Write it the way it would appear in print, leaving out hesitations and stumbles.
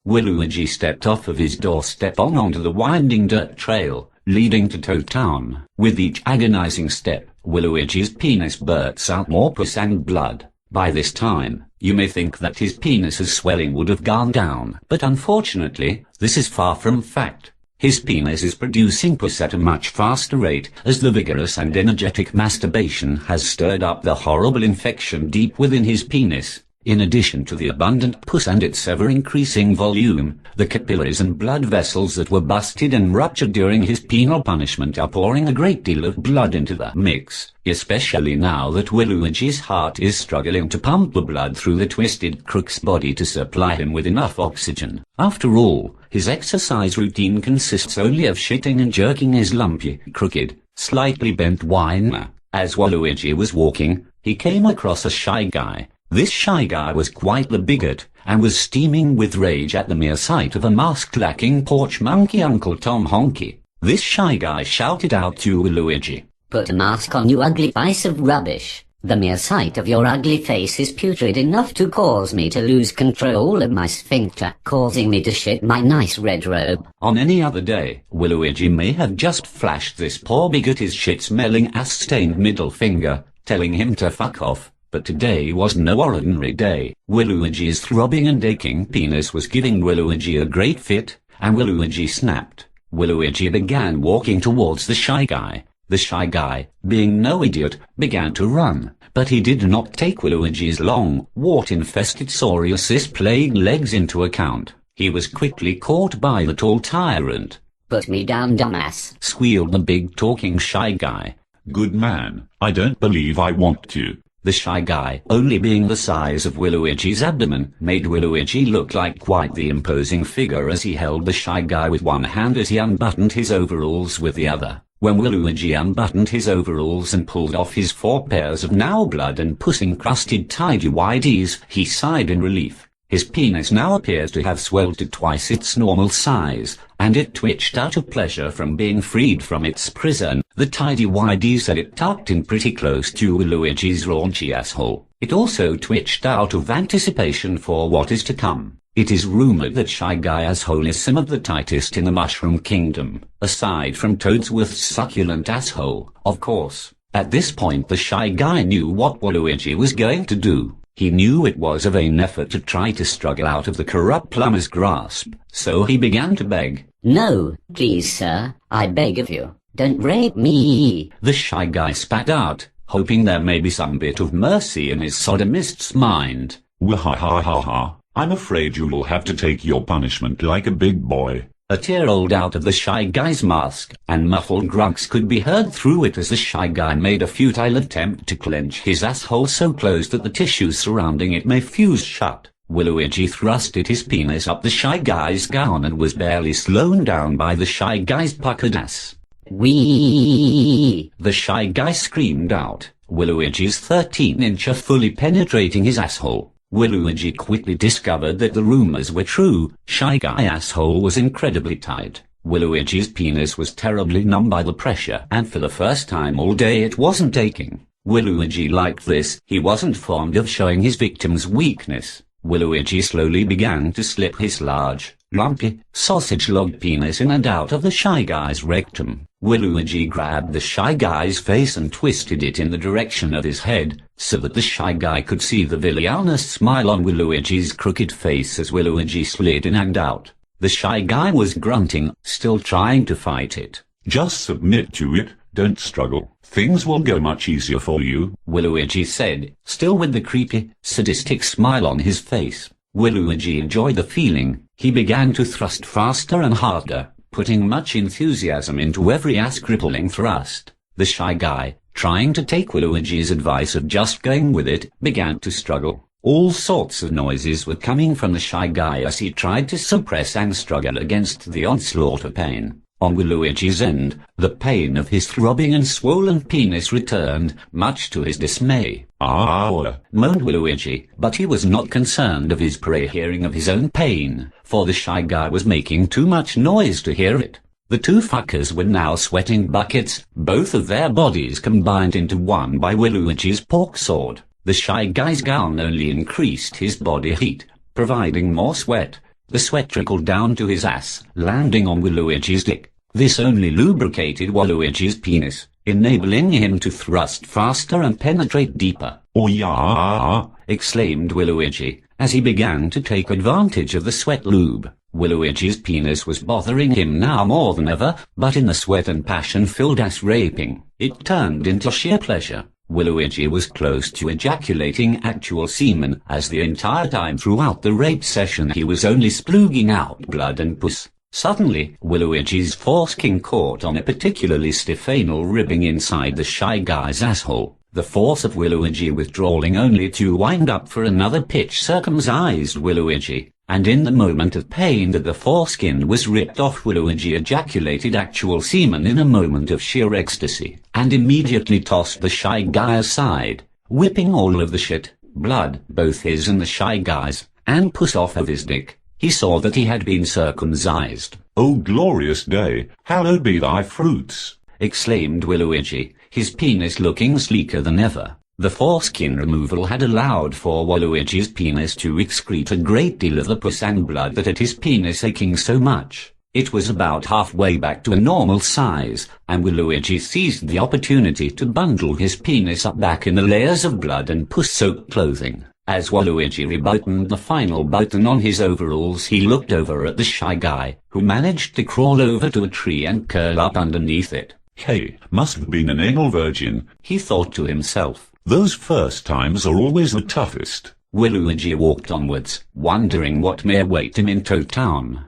Waluigi stepped off of his doorstep onto the winding dirt trail, leading to Toad Town. With each agonizing step, Waluigi's penis bursts out more pus and blood. By this time, you may think that his penis's swelling would have gone down, but unfortunately, this is far from fact. His penis is producing pus at a much faster rate, as the vigorous and energetic masturbation has stirred up the horrible infection deep within his penis. In addition to the abundant pus and its ever-increasing volume, the capillaries and blood vessels that were busted and ruptured during his penal punishment are pouring a great deal of blood into the mix, especially now that Waluigi's heart is struggling to pump the blood through the twisted crook's body to supply him with enough oxygen. After all, his exercise routine consists only of shitting and jerking his lumpy, crooked, slightly bent whiner. As Waluigi was walking, he came across a shy guy. This shy guy was quite the bigot, and was steaming with rage at the mere sight of a mask-lacking porch monkey Uncle Tom Honky. This shy guy shouted out to Waluigi, "Put a mask on, you ugly piece of rubbish. The mere sight of your ugly face is putrid enough to cause me to lose control of my sphincter, causing me to shit my nice red robe." On any other day, Waluigi may have just flashed this poor bigot his shit-smelling ass-stained middle finger, telling him to fuck off. But today was no ordinary day. Waluigi's throbbing and aching penis was giving Waluigi a great fit, and Waluigi snapped. Waluigi began walking towards the shy guy. The shy guy, being no idiot, began to run, but he did not take Waluigi's long, wart-infested psoriasis-plagued legs into account. He was quickly caught by the tall tyrant. "Put me down, dumbass," squealed the big talking shy guy. "Good man, I don't believe I want to." The shy guy, only being the size of Waluigi's abdomen, made Waluigi look like quite the imposing figure as he held the shy guy with one hand as he unbuttoned his overalls with the other. When Waluigi unbuttoned his overalls and pulled off his 4 pairs of now blood and puss-encrusted tidy-whities, he sighed in relief. His penis now appears to have swelled to twice its normal size, and it twitched out of pleasure from being freed from its prison. The tidy-whities said it tucked in pretty close to Waluigi's raunchy asshole. It also twitched out of anticipation for what is to come. It is rumored that Shy Guy asshole is some of the tightest in the Mushroom Kingdom, aside from Toadsworth's succulent asshole, of course. At this point the Shy Guy knew what Waluigi was going to do. He knew it was a vain effort to try to struggle out of the corrupt plumber's grasp, so he began to beg. "No, please sir, I beg of you, don't rape me." The Shy Guy spat out, hoping there may be some bit of mercy in his sodomist's mind. "Wahahaha, I'm afraid you will have to take your punishment like a big boy." A tear rolled out of the Shy Guy's mask, and muffled grunts could be heard through it as the Shy Guy made a futile attempt to clench his asshole so close that the tissues surrounding it may fuse shut. Waluigi thrusted his penis up the Shy Guy's gown and was barely slowed down by the Shy Guy's puckered ass. "Wee!" The Shy Guy screamed out, Waluigi's 13-incher fully penetrating his asshole. Waluigi quickly discovered that the rumors were true. Shy Guy asshole was incredibly tight. Waluigi's penis was terribly numb by the pressure, and for the first time all day it wasn't aching. Waluigi liked this. He wasn't fond of showing his victim's weakness. Waluigi slowly began to slip his large, lumpy, sausage-logged penis in and out of the Shy Guy's rectum. Waluigi grabbed the Shy Guy's face and twisted it in the direction of his head, so that the Shy Guy could see the villainous smile on Waluigi's crooked face as Waluigi slid in and out. The Shy Guy was grunting, still trying to fight it. "Just submit to it, don't struggle. Things will go much easier for you," Waluigi said, still with the creepy, sadistic smile on his face. Waluigi enjoyed the feeling. He began to thrust faster and harder, putting much enthusiasm into every ass-crippling thrust. The Shy Guy, trying to take Waluigi's advice of just going with it, began to struggle. All sorts of noises were coming from the Shy Guy as he tried to suppress and struggle against the onslaught of pain. On Waluigi's end, the pain of his throbbing and swollen penis returned, much to his dismay. "Ah!" moaned Waluigi, but he was not concerned of his prey hearing of his own pain, for the Shy Guy was making too much noise to hear it. The two fuckers were now sweating buckets, both of their bodies combined into one by Waluigi's pork sword. The Shy Guy's gown only increased his body heat, providing more sweat. The sweat trickled down to his ass, landing on Waluigi's dick. This only lubricated Waluigi's penis, enabling him to thrust faster and penetrate deeper. "Oh yeah!" exclaimed Waluigi, as he began to take advantage of the sweat lube. Waluigi's penis was bothering him now more than ever, but in the sweat and passion-filled ass-raping, it turned into sheer pleasure. Waluigi was close to ejaculating actual semen, as the entire time throughout the rape session he was only splooging out blood and pus. Suddenly, Waluigi's foreskin caught on a particularly stiff anal ribbing inside the Shy Guy's asshole. The force of Waluigi withdrawing only to wind up for another pitch circumcised Waluigi, and in the moment of pain that the foreskin was ripped off, Waluigi ejaculated actual semen in a moment of sheer ecstasy, and immediately tossed the Shy Guy aside, whipping all of the shit, blood, both his and the Shy Guy's, and pus off of his dick. He saw that he had been circumcised. "Oh glorious day, hallowed be thy fruits!" exclaimed Waluigi, his penis looking sleeker than ever. The foreskin removal had allowed for Waluigi's penis to excrete a great deal of the pus and blood that had his penis aching so much. It was about halfway back to a normal size, and Waluigi seized the opportunity to bundle his penis up back in the layers of blood and pus-soaked clothing. As Waluigi rebuttoned the final button on his overalls, he looked over at the Shy Guy, who managed to crawl over to a tree and curl up underneath it. "Hey, must have been an anal virgin," he thought to himself. "Those first times are always the toughest." Waluigi walked onwards, wondering what may await him in Toad Town.